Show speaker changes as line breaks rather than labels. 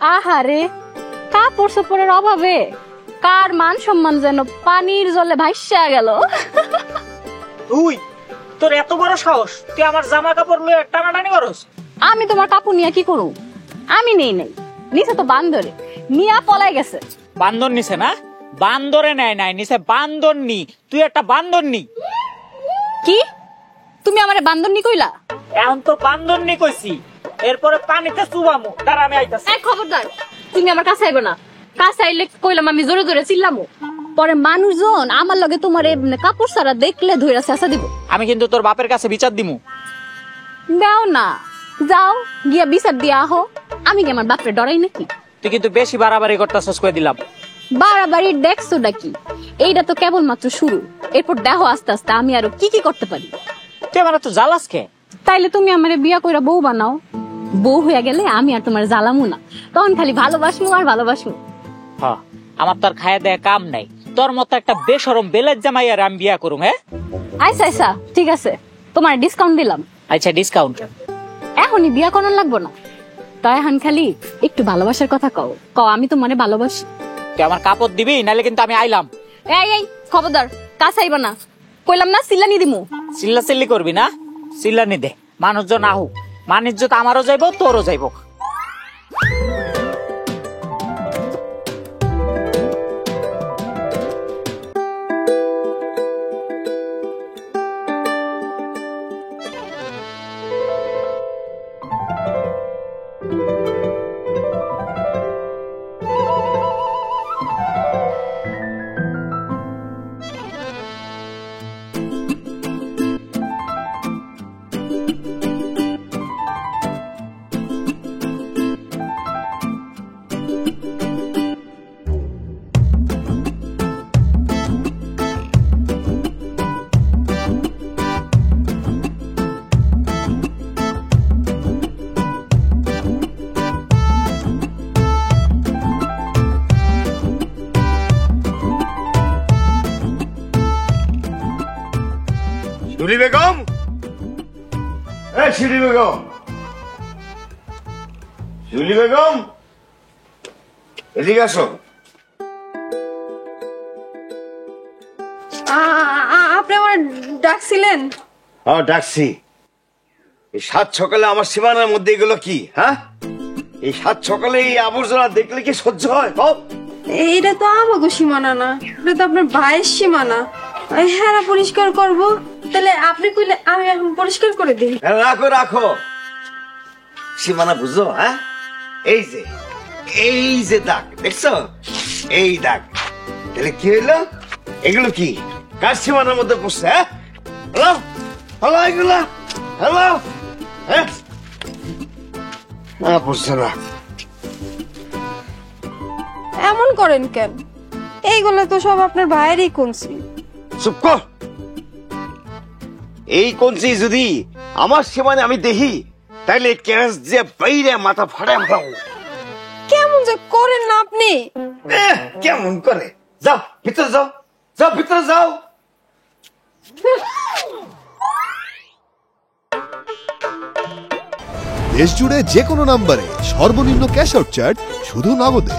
আহারে, কাপড় চোপড়ের অভাবে কার মান সম্মান যেন পানির জলে ভাইসা গেল।
তুই তোর এত বড় সাহস, তুই আমার জামা কাপড় লয়ে টানাটানি করস?
আমি তোমার কাপড় নিয়ে কি করু? আমি নেই নিচে তো বান্দরে নিয়া পলাই গেছে।
বান্দর নিছে না? বান্দরে নেয় নাই, নিছে বান্দর নি। তুই একটা বান্দর নি।
কি তুমি আমারে বান্দর নি কইলা?
এখন তো বান্দর নি কইছি, এরপরে পানিতে চুবামু। দাঁড়া, আমি আইতাছি।
এই খবরদার, তুমি আমার কাছে আইবে না। কাছে আইলে কইলাম আমি জোরে জোরে চিল্লামু। পরে মানুষজন আমার লগে তোমার কাপড় সারা দেখলে ধইরা চেঁচা দিব।
আমি কিন্তু তোর বাপের কাছে বিচার দিমু।
দাও না, যাও গিয়া বিচার দিয়া আহো। আমি কি আমার বাপরে ডরাই নাকি?
তুই কিন্তু বেশি বাড়াবাড়ি করতেছস, কই দিলাম।
বাড়াবাড়ি দেখছোটা কি? এইটা তো কেবলমাত্র শুরু। এরপর দেখো আস্তে আস্তে আমি আরো কি কি করতে পারি।
তুই আমার তো জ্বালাস কে?
তাইলে তুমি আমারে বিয়া কইরা বউ বানাও। বউ হয়ে গেলে আমি আর তোমার জ্বালামু না, তখন খালি ভালোবাসমু আর ভালোবাসমু।
হ্যাঁ, আমার তো আর খায়া দেয়া কাম নাই। তোর মতো একটা বেশরম বেলের জামাই আর আমি বিয়া করুম। হ্যাঁ
আচ্ছা আচ্ছা, ঠিক আছে, তোমার ডিসকাউন্ট দিলাম।
আচ্ছা, ডিসকাউন্ট
এখনই বিয়া করার লাগবো না। তাই এখন খালি একটু ভালোবাসার কথা কও। আমি তোমারে ভালোবাসি।
তুই আমার কাপড় দিবি, নাহলে কিন্তু আমি আইলাম।
এই খবরদার, কাছে আইবা না। কইলাম না চিল্লানি দিমু।
চিল্লা চিল্লি করবি না? চিল্লানি দে, মানুষজন আহুক। মানিজ্যত আমারও যাইব, তোরও যাইব।
শিউলি বেগম, শিউলি বেগম, শিউলি বেগম, এদিকে আসো।
আপনি আমার ডাকছিলেন?
হ্যাঁ, ডাকছি। এই সাত সকালে আমার সীমানার মধ্যে এগুলো কি? হ্যাঁ, এই সাত সকালে এই আবর্জনা দেখলে কি সহ্য হয়?
এইটা তো আমাকে সীমানা না, এটা তো আপনার ভাইয়ের সীমানা। হ্যাঁ, পরিষ্কার করব। তাহলে আপনি কইলে আমি এখন পরিষ্কার করে দিই।
রাখো রাখো, সীমানা বুঝো? হ্যাঁ, এই যে দাগ দেখছো, এই দাগ। তাহলে কি হইলো? এগুলো কি কার সীমানার মধ্যে পড়ছে? হ্যাঁ, হ্যালো হ্যালো, এগুলা হ্যালো, হ্যাঁ না পড়ছে না।
এমন করেন কেন? এইগুলো তো সব আপনার ভাইয়েরই কনসি।
চুপ কর। এই কঞ্চি যদি আমার সীমানে আমি দেখি, তাইলে ক্যাশ যে বাইরে মাথা ফাটায় ফেলাবো।
কেমন যে করেন না আপনি?
কেমন করে? যাও ভিতরে যাও, যাও ভিতরে যাও।
দেশ জুড়ে যে কোনো নম্বরে সর্বনিম্ন ক্যাশ আউট চার্জ শুধু নগদে।